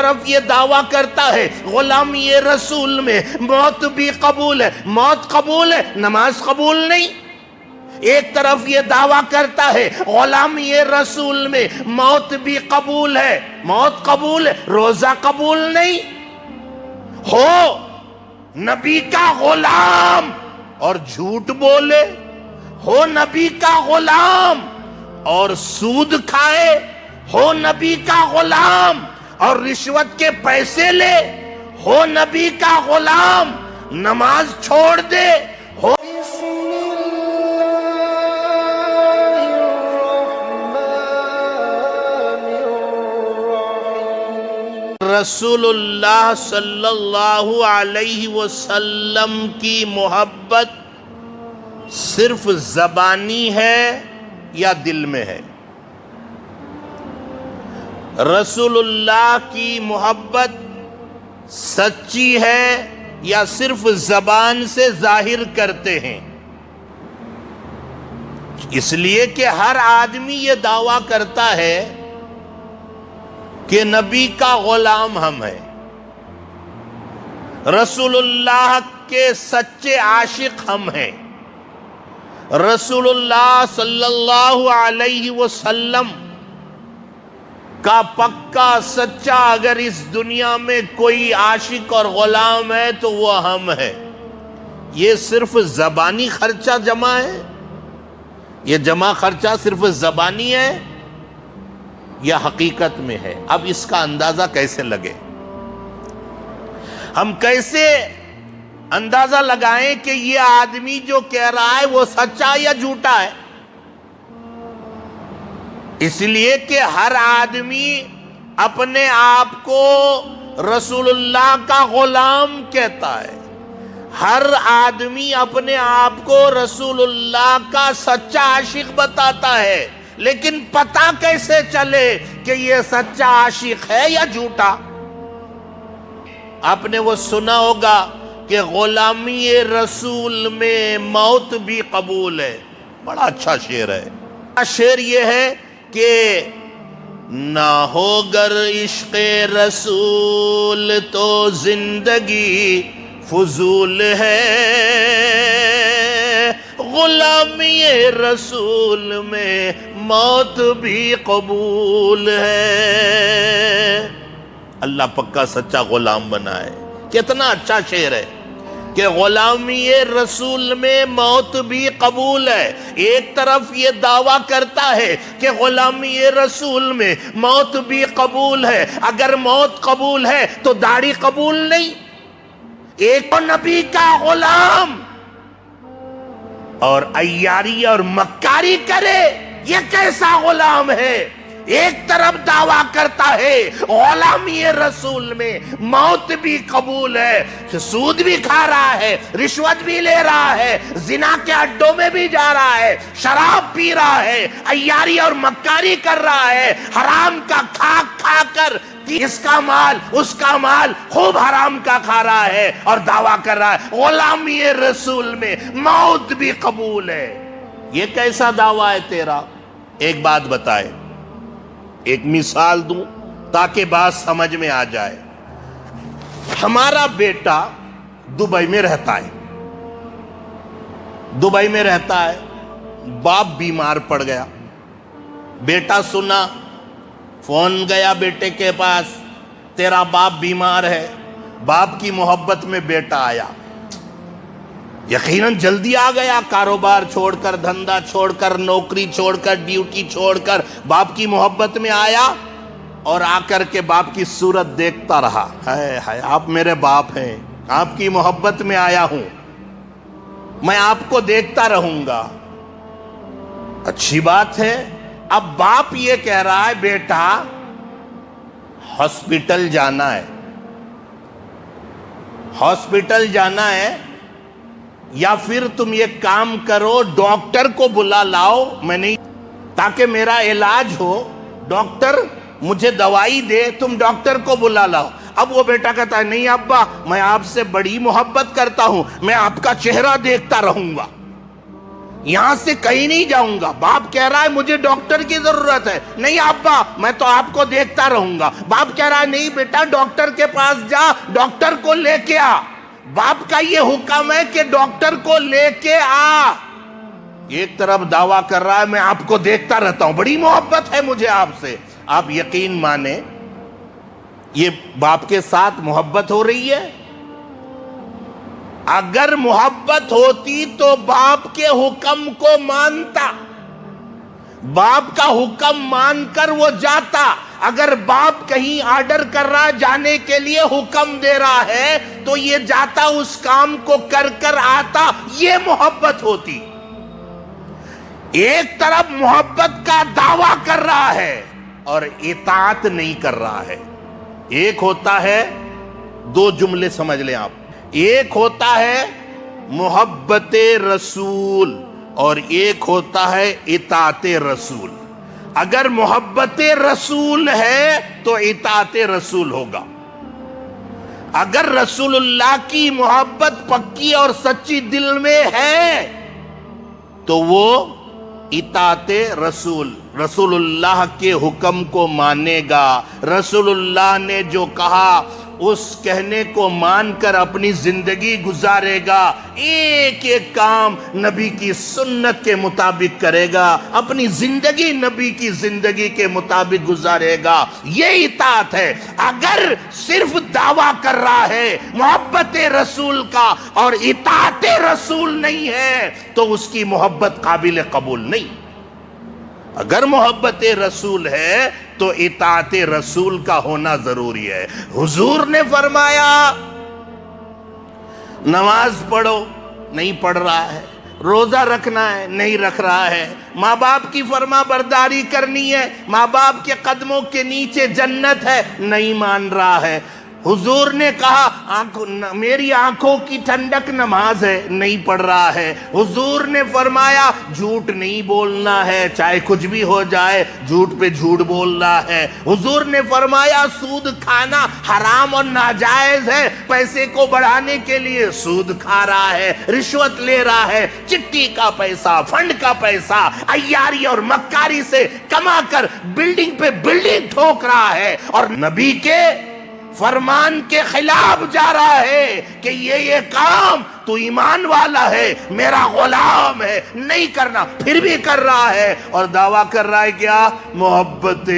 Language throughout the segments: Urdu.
طرف یہ دعویٰ کرتا ہے غلامی رسول میں موت بھی قبول ہے، موت قبول ہے، نماز قبول نہیں۔ ایک طرف یہ دعویٰ کرتا ہے غلامی رسول میں موت بھی قبول ہے، موت قبول ہے، روزہ قبول نہیں۔ ہو نبی کا غلام اور جھوٹ بولے، ہو نبی کا غلام اور سود کھائے، ہو نبی کا غلام اور رشوت کے پیسے لے، ہو نبی کا غلام نماز چھوڑ دے، ہو رسول اللہ صلی اللہ علیہ وسلم کی محبت صرف زبانی ہے یا دل میں ہے؟ رسول اللہ کی محبت سچی ہے یا صرف زبان سے ظاہر کرتے ہیں؟ اس لیے کہ ہر آدمی یہ دعویٰ کرتا ہے کہ نبی کا غلام ہم ہیں، رسول اللہ کے سچے عاشق ہم ہیں، رسول اللہ صلی اللہ علیہ وسلم کا پکا سچا اگر اس دنیا میں کوئی عاشق اور غلام ہے تو وہ ہم ہیں۔ یہ صرف زبانی خرچہ جمع ہے؟ یہ جمع خرچہ صرف زبانی ہے یا حقیقت میں ہے؟ اب اس کا اندازہ کیسے لگے؟ ہم کیسے اندازہ لگائیں کہ یہ آدمی جو کہہ رہا ہے وہ سچا یا جھوٹا ہے؟ اس لیے کہ ہر آدمی اپنے آپ کو رسول اللہ کا غلام کہتا ہے، ہر آدمی اپنے آپ کو رسول اللہ کا سچا عاشق بتاتا ہے، لیکن پتہ کیسے چلے کہ یہ سچا عاشق ہے یا جھوٹا؟ آپ نے وہ سنا ہوگا کہ غلامی رسول میں موت بھی قبول ہے، بڑا اچھا شعر ہے۔ شعر یہ ہے کہ نہ ہو گر عشق رسول تو زندگی فضول ہے، غلامی رسول میں موت بھی قبول ہے۔ اللہ پکا سچا غلام بنائے۔ کتنا اچھا شعر ہے کہ غلامی رسول میں موت بھی قبول ہے۔ ایک طرف یہ دعویٰ کرتا ہے کہ غلامی رسول میں موت بھی قبول ہے، اگر موت قبول ہے تو داڑھی قبول نہیں۔ ایک نبی کا غلام اور عیاری اور مکاری کرے، یہ کیسا غلام ہے؟ ایک طرف دعویٰ کرتا ہے غلامی رسول میں موت بھی قبول ہے، سود بھی کھا رہا ہے، رشوت بھی لے رہا ہے، زنا کے اڈوں میں بھی جا رہا ہے، شراب پی رہا ہے، عیاری اور مکاری کر رہا ہے، حرام کا کھا کھا کر اس کا مال اس کا مال خوب حرام کا کھا رہا ہے اور دعویٰ کر رہا ہے غلامی رسول میں موت بھی قبول ہے۔ یہ کیسا دعویٰ ہے تیرا؟ ایک بات بتائے، ایک مثال دوں تاکہ بات سمجھ میں آ جائے۔ ہمارا بیٹا دبئی میں رہتا ہے، دبئی میں رہتا ہے، باپ بیمار پڑ گیا، بیٹا سنا، فون گیا بیٹے کے پاس، تیرا باپ بیمار ہے۔ باپ کی محبت میں بیٹا آیا، یقیناً جلدی آ گیا، کاروبار چھوڑ کر، دھندا چھوڑ کر، نوکری چھوڑ کر، ڈیوٹی چھوڑ کر باپ کی محبت میں آیا، اور آ کر کے باپ کی صورت دیکھتا رہا، ہائے آپ میرے باپ ہیں، آپ کی محبت میں آیا ہوں، میں آپ کو دیکھتا رہوں گا۔ اچھی بات ہے۔ اب باپ یہ کہہ رہا ہے بیٹا ہاسپٹل جانا ہے، ہاسپٹل جانا ہے، یا پھر تم یہ کام کرو ڈاکٹر کو بلا لاؤ، میں نہیں، تاکہ میرا علاج ہو، ڈاکٹر مجھے دوائی دے، تم ڈاکٹر کو بلا لاؤ۔ اب وہ بیٹا کہتا ہے نہیں ابا، میں آپ سے بڑی محبت کرتا ہوں، میں آپ کا چہرہ دیکھتا رہوں گا۔ یہاں سے کہیں نہیں جاؤں گا. باپ کہہ رہا ہے مجھے ڈاکٹر کی ضرورت ہے. نہیں ابا میں تو آپ کو دیکھتا رہوں گا. باپ کہہ رہا ہے نہیں بیٹا ڈاکٹر کے پاس جا, ڈاکٹر کو لے کے آ. باپ کا یہ حکم ہے کہ ڈاکٹر کو لے کے آ. ایک طرف دعویٰ کر رہا ہے میں آپ کو دیکھتا رہتا ہوں, بڑی محبت ہے مجھے آپ سے. آپ یقین مانیں یہ باپ کے ساتھ محبت ہو رہی ہے. اگر محبت ہوتی تو باپ کے حکم کو مانتا, باپ کا حکم مان کر وہ جاتا. اگر باپ کہیں آرڈر کر رہا جانے کے لیے, حکم دے رہا ہے, تو یہ جاتا اس کام کو کر کر آتا. یہ محبت ہوتی. ایک طرف محبت کا دعویٰ کر رہا ہے اور اطاعت نہیں کر رہا ہے. ایک ہوتا ہے, دو جملے سمجھ لیں آپ, ایک ہوتا ہے محبت رسول اور ایک ہوتا ہے اطاعت رسول. اگر محبت رسول ہے تو اطاعت رسول ہوگا. اگر رسول اللہ کی محبت پکی اور سچی دل میں ہے تو وہ اطاعت رسول, رسول اللہ کے حکم کو مانے گا. رسول اللہ نے جو کہا اس کہنے کو مان کر اپنی زندگی گزارے گا. ایک ایک کام نبی کی سنت کے مطابق کرے گا, اپنی زندگی نبی کی زندگی کے مطابق گزارے گا. یہ اطاعت ہے. اگر صرف دعویٰ کر رہا ہے محبت رسول کا اور اطاعت رسول نہیں ہے تو اس کی محبت قابل قبول نہیں. اگر محبت رسول ہے تو اطاعت رسول کا ہونا ضروری ہے. حضور نے فرمایا نماز پڑھو, نہیں پڑھ رہا ہے. روزہ رکھنا ہے, نہیں رکھ رہا ہے. ماں باپ کی فرما برداری کرنی ہے, ماں باپ کے قدموں کے نیچے جنت ہے, نہیں مان رہا ہے. حضور نے کہا میری آنکھوں کی ٹھنڈک نماز ہے, نہیں پڑھ رہا ہے. حضور نے فرمایا جھوٹ نہیں بولنا ہے, چاہے کچھ بھی ہو جائے جھوٹ پہ جھوٹ بولنا ہے. حضور نے فرمایا سود کھانا حرام اور ناجائز ہے, پیسے کو بڑھانے کے لیے سود کھا رہا ہے, رشوت لے رہا ہے, چٹی کا پیسہ, فنڈ کا پیسہ عیاری اور مکاری سے کما کر بلڈنگ پہ بلڈنگ ٹھوک رہا ہے اور نبی کے فرمان کے خلاف جا رہا ہے کہ یہ کام تو ایمان والا ہے, میرا غلام ہے, نہیں کرنا, پھر بھی کر رہا ہے. اور دعویٰ کر رہا ہے کیا؟ محبت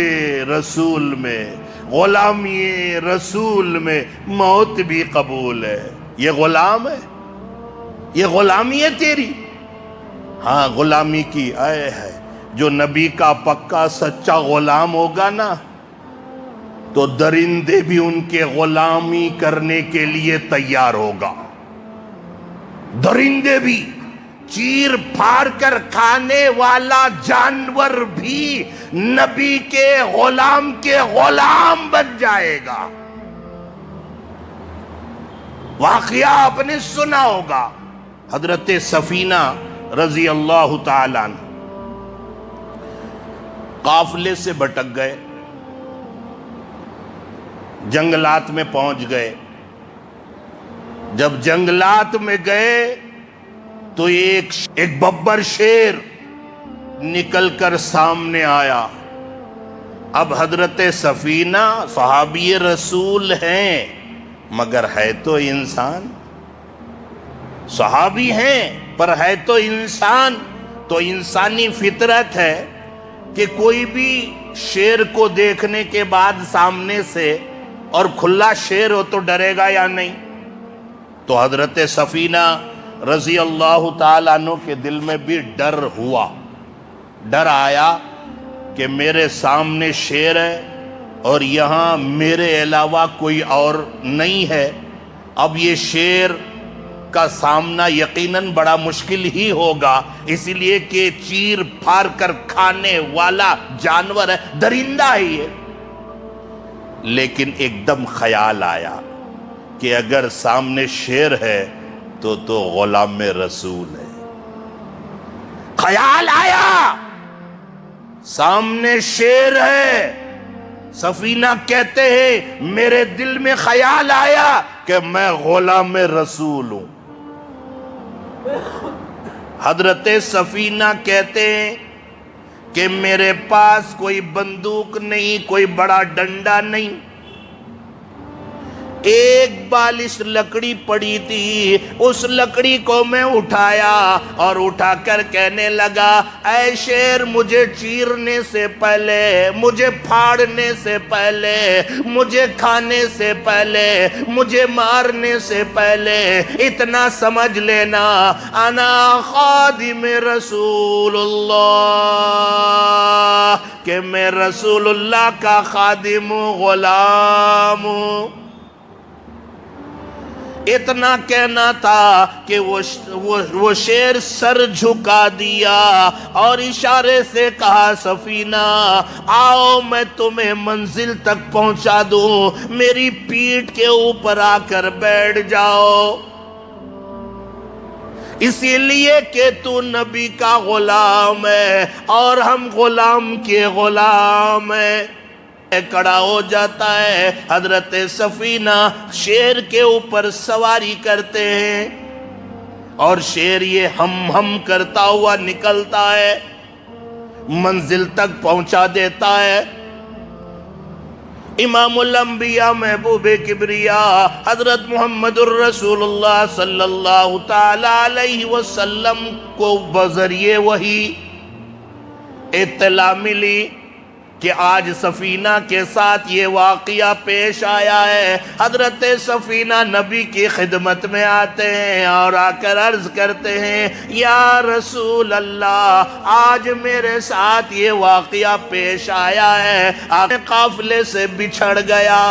رسول میں, غلامی رسول میں موت بھی قبول ہے. یہ غلام ہے, یہ غلامی ہے تیری. ہاں غلامی کی آئے ہے. جو نبی کا پکا سچا غلام ہوگا نا تو درندے بھی ان کے غلامی کرنے کے لیے تیار ہوگا. درندے بھی, چیر پھاڑ کر کھانے والا جانور بھی نبی کے غلام بن جائے گا. واقعہ آپ نے سنا ہوگا, حضرت سفینہ رضی اللہ تعالیٰ عنہ قافلے سے بھٹک گئے, جنگلات میں پہنچ گئے. جب جنگلات میں گئے تو ایک ببر شیر نکل کر سامنے آیا. اب حضرت سفینہ صحابی رسول ہیں مگر ہے تو انسان, صحابی ہیں پر ہے تو انسان. تو انسانی فطرت ہے کہ کوئی بھی شیر کو دیکھنے کے بعد سامنے سے اور کھلا شیر ہو تو ڈرے گا یا نہیں. تو حضرت سفینہ رضی اللہ تعالیٰ عنہ کے دل میں بھی ڈر ہوا, ڈر آیا کہ میرے سامنے شیر ہے اور یہاں میرے علاوہ کوئی اور نہیں ہے. اب یہ شیر کا سامنا یقیناً بڑا مشکل ہی ہوگا, اسی لیے کہ چیر پھاڑ کر کھانے والا جانور ہے, درندہ ہی ہے. لیکن ایک دم خیال آیا کہ اگر سامنے شیر ہے تو غلام رسول ہے. خیال آیا سامنے شیر ہے. سفینہ کہتے ہیں میرے دل میں خیال آیا کہ میں غلام رسول ہوں. حضرت سفینہ کہتے ہیں کہ میرے پاس کوئی بندوق نہیں، کوئی بڑا ڈنڈا نہیں، ایک بالش لکڑی پڑی تھی، اس لکڑی کو میں اٹھایا اور اٹھا کر کہنے لگا اے شیر، مجھے چیرنے سے پہلے، مجھے پھاڑنے سے پہلے، مجھے کھانے سے پہلے، مجھے مارنے سے پہلے اتنا سمجھ لینا، انا خادم رسول اللہ، کہ میں رسول اللہ کا خادم غلام ہوں۔ اتنا کہنا تھا کہ وہ شیر سر جھکا دیا اور اشارے سے کہا سفینہ آؤ میں تمہیں منزل تک پہنچا دوں، میری پیٹھ کے اوپر آ کر بیٹھ جاؤ، اسی لیے کہ تو نبی کا غلام ہے اور ہم غلام کے غلام ہیں۔ کھڑا ہو جاتا ہے، حضرت سفینہ شیر کے اوپر سواری کرتے ہیں اور شیر یہ ہم کرتا ہوا نکلتا ہے، منزل تک پہنچا دیتا ہے۔ امام الانبیاء محبوب کبریاء حضرت محمد الرسول اللہ صلی اللہ تعالی علیہ وسلم کو بذریعے وحی اطلاع ملی کہ آج سفینہ کے ساتھ یہ واقعہ پیش آیا ہے۔ حضرت سفینہ نبی کی خدمت میں آتے ہیں اور آ کر عرض کرتے ہیں یا رسول اللہ، آج میرے ساتھ یہ واقعہ پیش آیا ہے، آپ قافلے سے بچھڑ گیا،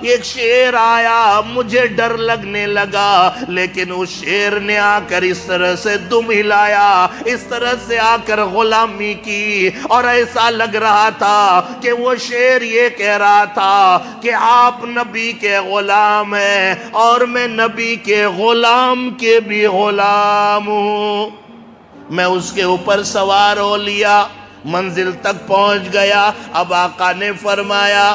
ایک شیر آیا، مجھے ڈر لگنے لگا، لیکن اس شیر نے آ کر اس طرح سے دم ہلایا، اس طرح سے آ کر غلامی کی، اور ایسا لگ رہا تھا کہ وہ شیر یہ کہہ رہا تھا کہ آپ نبی کے غلام ہیں اور میں نبی کے غلام کے بھی غلام ہوں۔ میں اس کے اوپر سوار ہو لیا، منزل تک پہنچ گیا۔ اب آقا نے فرمایا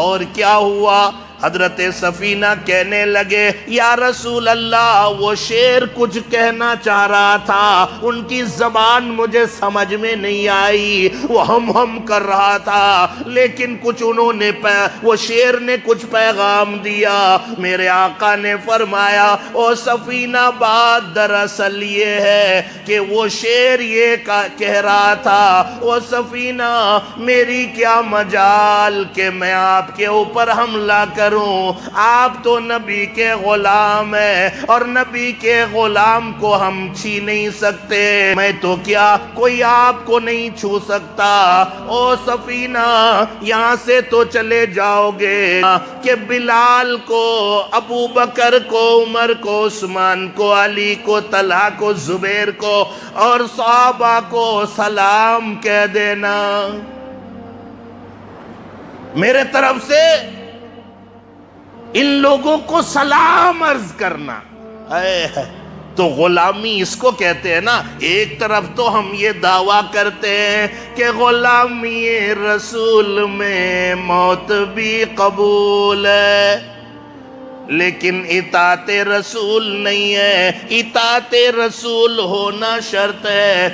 اور کیا ہوا؟ حضرت سفینہ کہنے لگے یا رسول اللہ، وہ شیر کچھ کہنا چاہ رہا تھا، ان کی زبان مجھے سمجھ میں نہیں آئی، وہ ہم کر رہا تھا، لیکن کچھ وہ شیر نے کچھ پیغام دیا۔ میرے آقا نے فرمایا او سفینہ، بات دراصل یہ ہے کہ وہ شیر یہ کہہ رہا تھا او سفینہ، میری کیا مجال کہ میں آپ کے اوپر حملہ کروں، آپ تو نبی کے غلام ہیں اور نبی کے غلام کو ہم چھین نہیں سکتے، میں تو کیا کوئی آپ کو نہیں چھو سکتا۔ او سفینہ، یہاں سے تو چلے جاؤ گے کہ بلال کو، ابو بکر کو، عمر کو، عثمان کو، علی کو، طلحہ کو، زبیر کو اور صحابہ کو سلام کہہ دینا، میرے طرف سے ان لوگوں کو سلام عرض کرنا۔ تو غلامی اس کو کہتے ہیں نا، ایک طرف تو ہم یہ دعویٰ کرتے ہیں کہ غلامی رسول میں موت بھی قبول ہے، لیکن اطاعت رسول نہیں ہے، اطاعت رسول ہونا شرط ہے۔